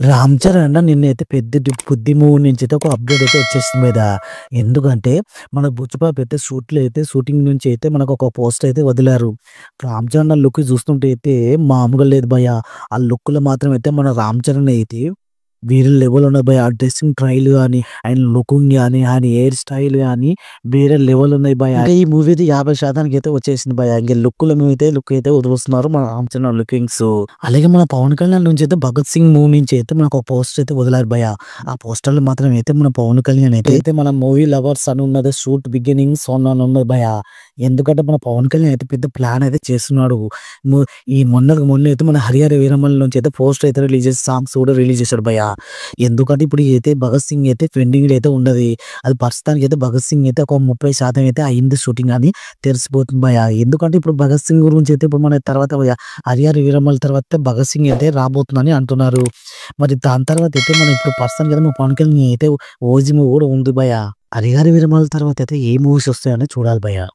రామ్ చరణ్ అన్న నిన్నైతే పెద్ద 'పెద్ది' మూవీ నుంచైతే ఒక అప్‌డేట్ అయితే వచ్చేసింది మీద. ఎందుకంటే మన 'బుచ్చిబాబు' అయితే షూటింగ్ నుంచి అయితే మనకు ఒక పోస్టర్ అయితే వదిలారు. రామ్ చరణ్ అన్న లుక్ చూస్తుంటే అయితే మామూలుగా లేదు భయ్యా. ఆ లుక్‌లో మాత్రం అయితే మన రామ్ చరణ్ అయితే వేరే లెవెల్ ఉన్నది భయ్యా. ఆ డ్రెస్సింగ్ స్టైల్ గాని, ఆయన లుకింగ్ గాని, ఆయన హెయిర్ స్టైల్ గాని వేరే లెవెల్ ఉన్నాయి భయ్యా. ఇంకా ఈ మూవీ అయితే 50% అయితే వచ్చేసింది భయ్యా. ఇంక లుక్ అయితే వదిలేస్తున్నారు మన రామ్ చరణ్ లుకింగ్స్. అలాగే మన పవన్ కళ్యాణ్ నుంచి అయితే 'భగత్ సింగ్' మూవీ నుంచి అయితే మనకు ఒక పోస్టర్ అయితే వదిలారు భయ్యా. ఆ పోస్టర్‌లో మాత్రం అయితే మన పవన్ కళ్యాణ్ అయితే మన మూవీ లవర్స్ అని ఉన్నది, షూట్ బిగినింగ్స్ ఆన్ అని ఉన్నది భయ్యా. ఎందుకంటే మన పవన్ కళ్యాణ్ అయితే పెద్ద ప్లాన్ అయితే చేస్తున్నాడు. ము ఈ మొన్న అయితే మన 'హరిహర వీరమల్లు' నుంచి అయితే పోస్టర్ అయితే రిలీజ్ చేసి సాంగ్స్ కూడా రిలీజ్ చేశాడు భయ్యా. ఎందుకంటే ఇప్పుడు అయితే 'భగత్ సింగ్' అయితే ట్రెండింగ్‌లో అయితే ఉన్నది. అది ప్రస్తుతానికి అయితే 'భగత్ సింగ్' అయితే ఒక 30% అయితే అయింది షూటింగ్ అని తెలిసిపోతుంది భయ్యా. ఎందుకంటే ఇప్పుడు 'భగత్ సింగ్' గురించి అయితే ఇప్పుడు మన తర్వాత 'హరిహర వీరమల్లు' తర్వాత 'భగత్ సింగ్' అయితే రాబోతుందని అంటున్నారు. మరి దాని తర్వాత అయితే మనం ఇప్పుడు ప్రస్తుతానికి అయితే మన పవన్ కళ్యాణ్ అయితే 'ఓజీ' మూవీ కూడా ఉంది భయ్యా. 'హరిహర వీరమల్లు' తర్వాత అయితే ఏ మూవీస్ వస్తాయని చూడాలి భయ్యా.